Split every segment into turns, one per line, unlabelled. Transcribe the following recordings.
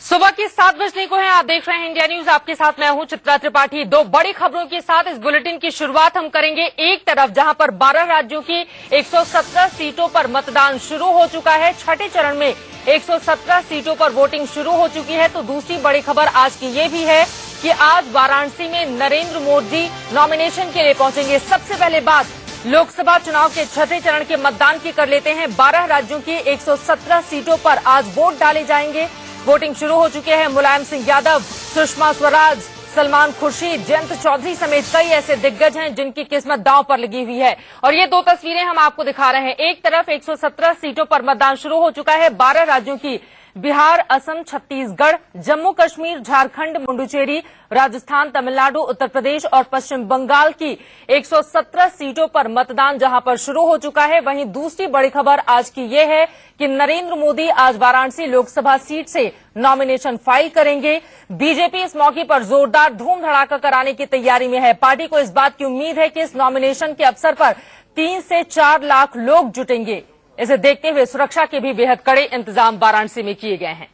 सुबह के 7 बजने को है। आप देख रहे हैं इंडिया न्यूज। आपके साथ मैं हूं चित्रा त्रिपाठी। दो बड़ी खबरों के साथ इस बुलेटिन की शुरुआत हम करेंगे। एक तरफ जहां पर 12 राज्यों की 117 सीटों पर मतदान शुरू हो चुका है, छठे चरण में 117 सीटों पर वोटिंग शुरू हो चुकी है, तो दूसरी बड़ी खबर आज की ये भी है कि आज वाराणसी में नरेंद्र मोदी नॉमिनेशन के लिए पहुंचेंगे। सबसे पहले बात लोकसभा चुनाव के छठे चरण के मतदान की कर लेते हैं। 12 राज्यों की 117 सीटों पर आज वोट डाले जाएंगे। वोटिंग शुरू हो चुके हैं। मुलायम सिंह यादव, सुषमा स्वराज, सलमान खुर्शीद, जयंत चौधरी समेत कई ऐसे दिग्गज हैं जिनकी किस्मत दांव पर लगी हुई है। और ये दो तस्वीरें हम आपको दिखा रहे हैं। एक तरफ 117 सीटों पर मतदान शुरू हो चुका है। 12 राज्यों की बिहार, असम, छत्तीसगढ़, जम्मू कश्मीर, झारखंड, पुडुचेरी, राजस्थान, तमिलनाडु, उत्तर प्रदेश और पश्चिम बंगाल की 117 सीटों पर मतदान जहां पर शुरू हो चुका है। वहीं दूसरी बड़ी खबर आज की ये है कि नरेंद्र मोदी आज वाराणसी लोकसभा सीट से नॉमिनेशन फाइल करेंगे। बीजेपी इस मौके पर जोरदार धूम धड़ाका कराने की तैयारी में है। पार्टी को इस बात की उम्मीद है कि इस नॉमिनेशन के अवसर पर 3 से 4 लाख लोग जुटेंगे। इसे देखते हुए सुरक्षा के भी बेहद कड़े इंतजाम वाराणसी में किए गए हैं।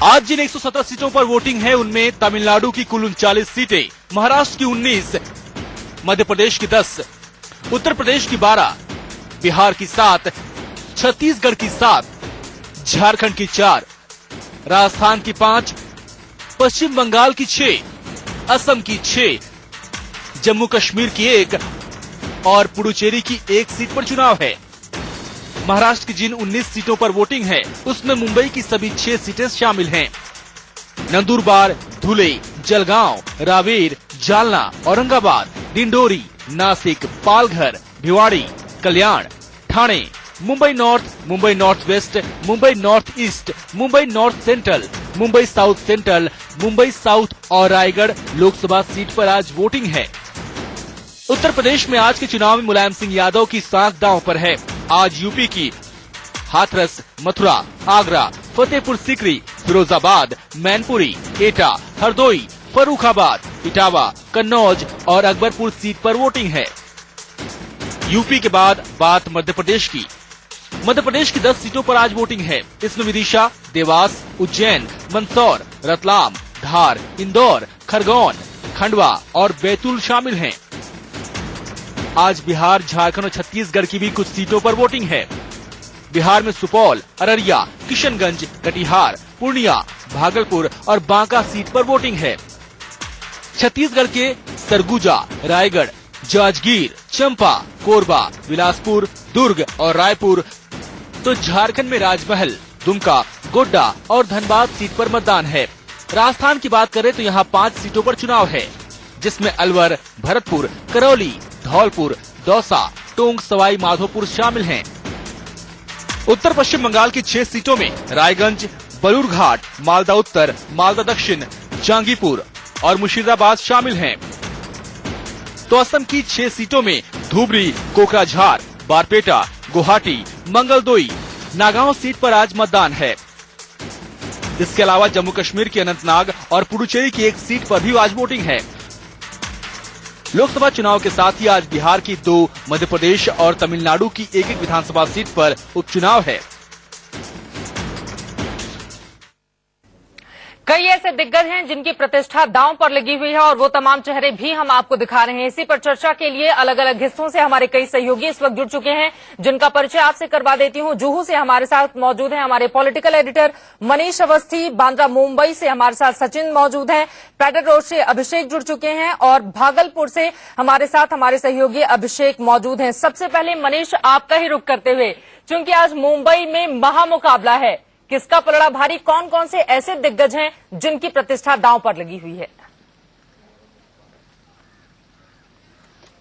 आज जिन 117 सीटों पर वोटिंग है उनमें तमिलनाडु की कुल 39 सीटें, महाराष्ट्र की 19, मध्य प्रदेश की 10, उत्तर प्रदेश की 12, बिहार की 7, छत्तीसगढ़ की 7, झारखंड की 4, राजस्थान की 5, पश्चिम बंगाल की 6, असम की 6, जम्मू कश्मीर की 1 और पुडुचेरी की 1 सीट पर चुनाव है। महाराष्ट्र की जिन 19 सीटों पर वोटिंग है उसमें मुंबई की सभी 6 सीटें शामिल हैं। Nandurbar, Dhule, Jalgaon, Raver, Jalna, Aurangabad, Dindori, Nashik, Palghar, Bhiwadi, Kalyan, Thane, Mumbai north west, Mumbai north east, Mumbai north central, Mumbai south और रायगढ़ लोकसभा सीट पर आज वोटिंग है। उत्तर प्रदेश में आज के चुनाव में मुलायम सिंह यादव की सांख दांव पर है। आज यूपी की हाथरस, मथुरा, आगरा, फतेहपुर सीकरी, फिरोजाबाद, मैनपुरी, एटा, हरदोई, फर्रुखाबाद, इटावा, कन्नौज और अकबरपुर सीट पर वोटिंग है। यूपी के बाद बात मध्य प्रदेश की। मध्य प्रदेश की 10 सीटों पर आज वोटिंग है। इसमें विदिशा, देवास, उज्जैन, मंदसौर, रतलाम, धार, इंदौर, खरगोन, खंडवा और बैतूल शामिल हैं। आज बिहार, झारखंड और छत्तीसगढ़ की भी कुछ सीटों पर वोटिंग है। बिहार में सुपौल, अररिया, किशनगंज, कटिहार, पूर्णिया, भागलपुर और बांका सीट पर वोटिंग है। छत्तीसगढ़ के सरगुजा, रायगढ़, जांजगीर, चंपा, कोरबा, बिलासपुर, दुर्ग और रायपुर, तो झारखंड में राजमहल, दुमका, गोड्डा और धनबाद सीट पर मतदान है। राजस्थान की बात करें तो यहाँ 5 सीटों पर चुनाव है, जिसमें अलवर, भरतपुर, करौली, धौलपुर, दौसा, टोंक, सवाई माधोपुर शामिल हैं। उत्तर पश्चिम बंगाल की 6 सीटों में रायगंज, बलूरघाट, मालदा उत्तर, मालदा दक्षिण, जांगीपुर और मुशीराबाद शामिल हैं। तो असम की 6 सीटों में धुबरी, कोकराझार, बारपेटा, गुवाहाटी, मंगलदोई, नागांव सीट पर आज मतदान है। इसके अलावा जम्मू कश्मीर की अनंतनाग और पुडुचेरी की 1 सीट पर भी आज वोटिंग है। लोकसभा चुनाव के साथ ही आज बिहार की 2, मध्य प्रदेश और तमिलनाडु की 1-1 विधानसभा सीट पर उपचुनाव है।
कई ऐसे दिग्गज हैं जिनकी प्रतिष्ठा दांव पर लगी हुई है और वो तमाम चेहरे भी हम आपको दिखा रहे हैं। इसी पर चर्चा के लिए अलग अलग हिस्सों से हमारे कई सहयोगी इस वक्त जुड़ चुके हैं, जिनका परिचय आपसे करवा देती हूं। जुहू से हमारे साथ मौजूद हैं हमारे पॉलिटिकल एडिटर मनीष अवस्थी, बांद्रा मुंबई से हमारे साथ सचिन मौजूद हैं, पैडर रोड से अभिषेक जुड़ चुके हैं और भागलपुर से हमारे साथ हमारे सहयोगी अभिषेक मौजूद हैं। सबसे पहले मनीष, आपका ही रुख करते हुए, क्योंकि आज मुंबई में महामुकाबला है, किसका पलड़ा भारी, कौन कौन से ऐसे दिग्गज हैं जिनकी प्रतिष्ठा दांव पर लगी हुई है?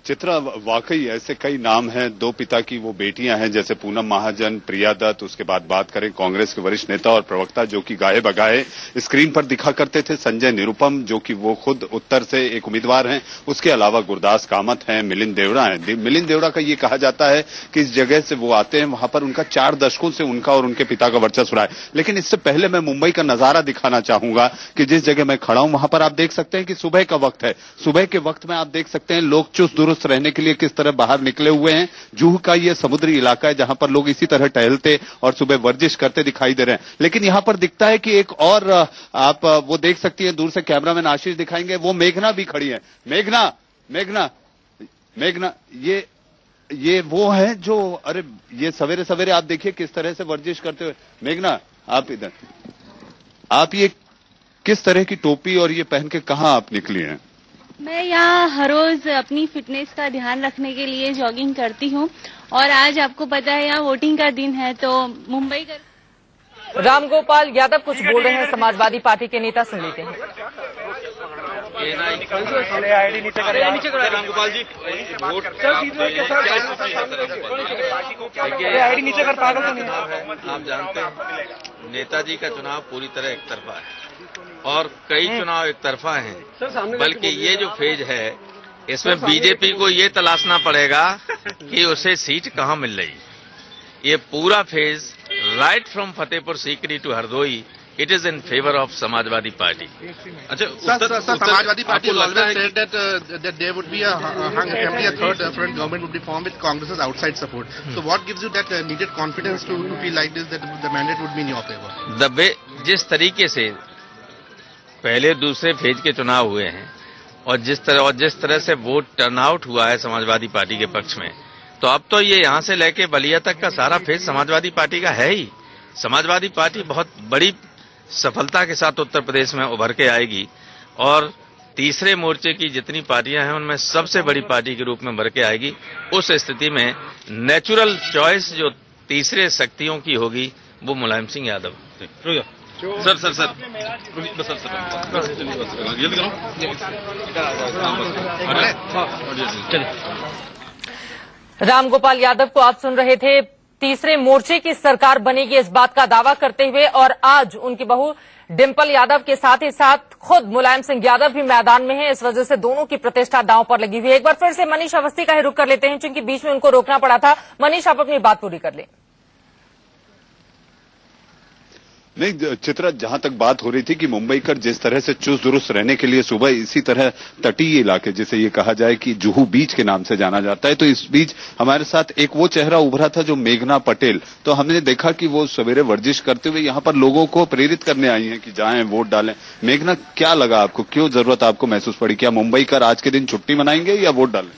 चित्रा, वाकई ऐसे कई नाम हैं। 2 पिता की वो बेटियां हैं, जैसे पूनम महाजन, प्रिया दत्त। उसके बाद बात करें कांग्रेस के वरिष्ठ नेता और प्रवक्ता जो कि गाए बगाए स्क्रीन पर दिखा करते थे, संजय निरुपम, जो कि वो खुद उत्तर से एक उम्मीदवार हैं। उसके अलावा गुरदास कामत हैं, मिलिंद देवड़ा हैं। मिलिंद देवड़ा का ये कहा जाता है कि इस जगह से वो आते हैं, वहां पर उनका 4 दशकों से उनका और उनके पिता का वर्चस्व रहा है। लेकिन इससे पहले मैं मुंबई का नजारा दिखाना चाहूंगा कि जिस जगह मैं खड़ा हूं वहां पर आप देख सकते हैं कि सुबह का वक्त है। सुबह के वक्त में आप देख सकते हैं लोग चुस्त दुरुस्त दुरुस्त रहने के लिए किस तरह बाहर निकले हुए हैं। जुहू का ये समुद्री इलाका है जहां पर लोग इसी तरह टहलते और सुबह वर्जिश करते दिखाई दे रहे हैं। लेकिन यहां पर दिखता है कि एक और आप वो देख सकती हैं, दूर से कैमरामैन आशीष दिखाएंगे, वो मेघना भी खड़ी है। मेघना ये वो है जो, अरे ये सवेरे सवेरे आप देखिए किस तरह से वर्जिश करते हुए। मेघना, आप इधर, आप ये किस तरह की टोपी और ये पहन के कहाँ आप निकली हैं?
मैं यहाँ हर रोज अपनी फिटनेस का ध्यान रखने के लिए जॉगिंग करती हूँ और आज आपको पता है यहाँ वोटिंग का दिन है तो मुंबई का।
रामगोपाल यादव कुछ बोल रहे हैं, समाजवादी पार्टी के नेता, सुन लेते हैं।
रामगोपाल जी, आप जानते हैं नेताजी का चुनाव पूरी तरह एक तरफा है और कई चुनाव एक तरफा हैं, बल्कि ये जो फेज है इसमें बीजेपी को ये तलाशना पड़ेगा कि उसे सीट कहां मिल रही। ये पूरा phase right from Fatehpur Sikri to Hardoi, it is in favour of Samajwadi party.
अच्छा, Samajwadi party always said that there would be a assembly, a third front government would be formed with Congress's outside support. So what gives you that needed confidence to feel like this, that the mandate would be in your favor?
The way जिस तरीके से पहले दूसरे phase के चुनाव हुए हैं और जिस तरह से वोट टर्नआउट हुआ है समाजवादी पार्टी के पक्ष में, तो अब तो ये यहां से लेके बलिया तक का सारा फेज समाजवादी पार्टी का है ही। समाजवादी पार्टी बहुत बड़ी सफलता के साथ उत्तर प्रदेश में उभर के आएगी और तीसरे मोर्चे की जितनी पार्टियां हैं उनमें सबसे बड़ी पार्टी के रूप में उभर के आएगी। उस स्थिति में नेचुरल चॉइस जो तीसरे शक्तियों की होगी वो मुलायम सिंह यादव। सर
रामगोपाल यादव को आप सुन रहे थे, तीसरे मोर्चे की सरकार बनेगी इस बात का दावा करते हुए, और आज उनकी बहू डिंपल यादव के साथ ही साथ खुद मुलायम सिंह यादव भी मैदान में है। इस वजह से दोनों की प्रतिष्ठा दांव पर लगी हुई है। एक बार फिर से मनीष अवस्थी का ही रुख कर लेते हैं, क्योंकि बीच में उनको रोकना पड़ा था। मनीष, आप अपनी बात पूरी कर लें।
नहीं चित्रा, जहां तक बात हो रही थी कि मुंबईकर जिस तरह से चुस्त दुरुस्त रहने के लिए सुबह इसी तरह तटीय इलाके, जिसे ये कहा जाए कि जुहू बीच के नाम से जाना जाता है, तो इस बीच हमारे साथ एक वो चेहरा उभरा था जो मेघना पटेल। तो हमने देखा कि वो सवेरे वर्जिश करते हुए यहाँ पर लोगों को प्रेरित करने आई हैं कि जाएं वोट डालें। मेघना, क्या लगा आपको, क्यों जरूरत आपको महसूस पड़ी? क्या मुंबईकर आज के दिन छुट्टी मनाएंगे या वोट डालें?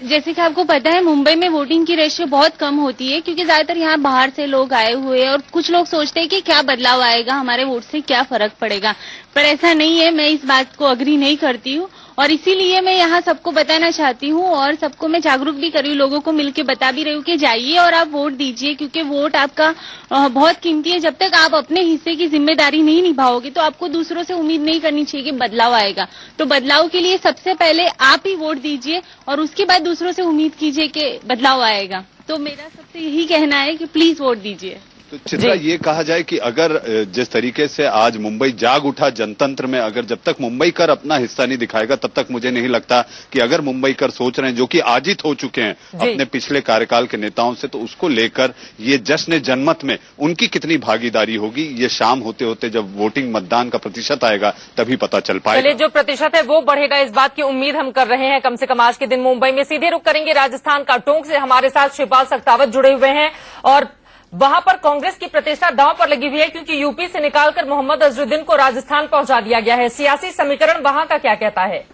जैसे कि आपको पता है मुंबई में वोटिंग की रेशियो बहुत कम होती है, क्योंकि ज्यादातर यहाँ बाहर से लोग आए हुए हैं और कुछ लोग सोचते हैं कि क्या बदलाव आएगा, हमारे वोट से क्या फर्क पड़ेगा, पर ऐसा नहीं है। मैं इस बात को अग्री नहीं करती हूँ और इसीलिए मैं यहाँ सबको बताना चाहती हूँ और सबको मैं जागरूक भी कर रही हूँ, लोगों को मिलकर बता भी रही हूँ कि जाइए और आप वोट दीजिए, क्योंकि वोट आपका बहुत कीमती है। जब तक आप अपने हिस्से की जिम्मेदारी नहीं निभाओगे तो आपको दूसरों से उम्मीद नहीं करनी चाहिए कि बदलाव आएगा। तो बदलाव के लिए सबसे पहले आप ही वोट दीजिए और उसके बाद दूसरों से उम्मीद कीजिए कि बदलाव आएगा। तो मेरा सबसे यही कहना है कि प्लीज वोट दीजिए।
तो चित्रा, ये कहा जाए कि अगर जिस तरीके से आज मुंबई जाग उठा जनतंत्र में, अगर जब तक मुंबईकर अपना हिस्सा नहीं दिखाएगा तब तक मुझे नहीं लगता कि अगर मुंबईकर सोच रहे हैं, जो कि आजित हो चुके हैं अपने पिछले कार्यकाल के नेताओं से, तो उसको लेकर ये जश्न जनमत में उनकी कितनी भागीदारी होगी, ये शाम होते होते जब वोटिंग मतदान का प्रतिशत आएगा तभी पता चल पाएगा।
चलिए, जो प्रतिशत है वो बढ़ेगा, इस बात की उम्मीद हम कर रहे हैं। कम से कम आज के दिन मुंबई में सीधे रुख करेंगे राजस्थान का टोंक से। हमारे साथ शिवपाल सख्तावत जुड़े हुए हैं और वहां पर कांग्रेस की प्रतिष्ठा दांव पर लगी हुई है, क्योंकि यूपी से निकालकर मोहम्मद अजरुद्दीन को राजस्थान पहुंचा दिया गया है। सियासी समीकरण वहां का क्या कहता है,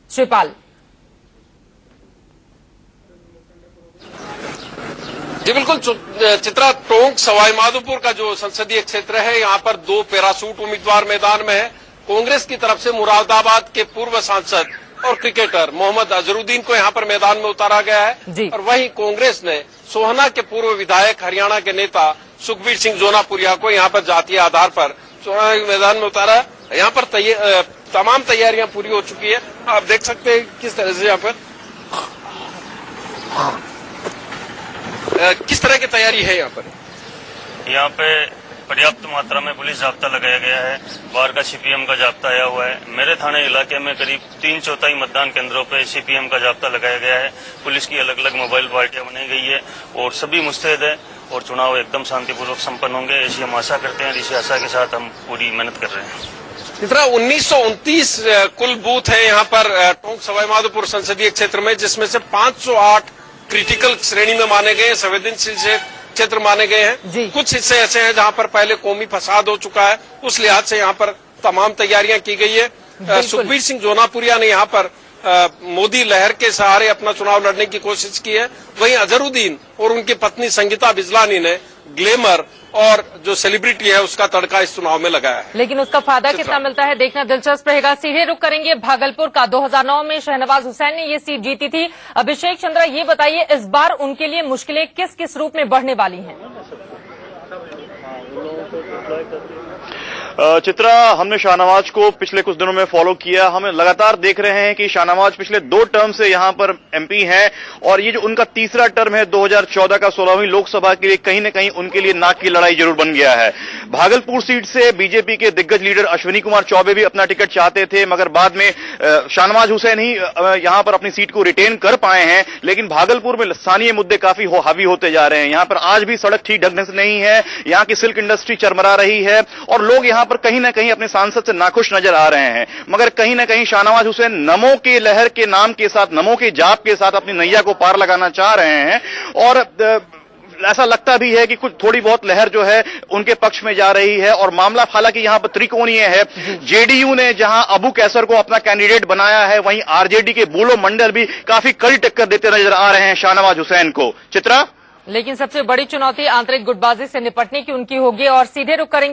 शिवपाल?
जी बिल्कुल चित्रा, टोंक सवाई माधोपुर का जो संसदीय क्षेत्र है, यहाँ पर 2 पैराशूट उम्मीदवार मैदान में है। कांग्रेस की तरफ से मुरादाबाद के पूर्व सांसद और क्रिकेटर मोहम्मद अजरुद्दीन को यहाँ पर मैदान में उतारा गया है और वहीं कांग्रेस ने सोहना के पूर्व विधायक, हरियाणा के नेता सुखबीर सिंह जोनापुरिया को यहाँ पर जातीय आधार पर सोहना के मैदान में उतारा है। यहाँ पर तमाम तैयारियां पूरी हो चुकी है। आप देख सकते हैं किस तरह से यहाँ पर किस तरह की तैयारी है।
यहाँ पे पर्याप्त मात्रा में पुलिस जाब्ता लगाया गया है, बाहर का सीपीएम का जाब्ता आया हुआ है। मेरे थाने इलाके में करीब 3/4 मतदान केंद्रों पे सीपीएम का जाब्ता लगाया गया है। पुलिस की अलग अलग मोबाइल पार्टियां बनाई गई है और सभी मुस्तैद है और चुनाव एकदम शांतिपूर्वक संपन्न होंगे, ऐसी हम आशा करते हैं। इसी आशा के साथ हम पूरी मेहनत कर रहे हैं।
चित्रा 1929 कुल बूथ है यहाँ पर टोंक सवाईमाधोपुर संसदीय क्षेत्र में, जिसमें से 508 क्रिटिकल श्रेणी में माने गए हैं, संवेदनशील क्षेत्र माने गए हैं। कुछ हिस्से ऐसे हैं जहाँ पर पहले कौमी फसाद हो चुका है, उस लिहाज से यहाँ पर तमाम तैयारियां की गई है। सुखबीर सिंह जोनापुरिया ने यहाँ पर मोदी लहर के सहारे अपना चुनाव लड़ने की कोशिश की है। वहीं अजहरुद्दीन और उनकी पत्नी संगीता बिजलानी ने ग्लैमर और जो सेलिब्रिटी है उसका तड़का इस चुनाव में लगाया है।
लेकिन उसका फायदा कितना मिलता है, देखना दिलचस्प रहेगा। सीधे रुख करेंगे भागलपुर का। 2009 में शहनवाज हुसैन ने ये सीट जीती थी। अभिषेक चंद्रा, ये बताइए इस बार उनके लिए मुश्किलें किस किस रूप में बढ़ने वाली हैं?
चित्रा, हमने शाहनवाज को पिछले कुछ दिनों में फॉलो किया। हमें लगातार देख रहे हैं कि शाहनवाज पिछले 2 टर्म से यहां पर एमपी हैं और ये जो उनका तीसरा टर्म है 2014 का 16वीं लोकसभा के लिए कहीं न कहीं उनके लिए नाक की लड़ाई जरूर बन गया है। भागलपुर सीट से बीजेपी के दिग्गज लीडर अश्विनी कुमार चौबे भी अपना टिकट चाहते थे, मगर बाद में शाहनवाज हुसैन ही यहां पर अपनी सीट को रिटेन कर पाए हैं। लेकिन भागलपुर में स्थानीय मुद्दे काफी हावी होते जा रहे हैं। यहां पर आज भी सड़क ठीक ढंग से नहीं है, यहां की सिल्क इंडस्ट्री चरमरा रही है और लोग यहां पर कहीं ना कहीं अपने सांसद से नाखुश नजर आ रहे हैं। मगर कहीं ना कहीं शाहनवाज हुसैन नमो के लहर के नाम के साथ, नमो के जाप के साथ अपनी नैया को पार लगाना चाह रहे हैं और ऐसा लगता भी है कि कुछ थोड़ी बहुत लहर जो है उनके पक्ष में जा रही है। और मामला हालांकि यहां पर त्रिकोणीय है। जेडीयू ने जहां अबू कैसर को अपना कैंडिडेट बनाया है, वहीं आरजेडी के बुलो मंडल भी काफी कड़ी टक्कर देते नजर आ रहे हैं शाहनवाज हुसैन को। चित्रा,
लेकिन सबसे बड़ी चुनौती आंतरिक गुटबाजी से निपटने की उनकी होगी। और सीधे रुख करेंगे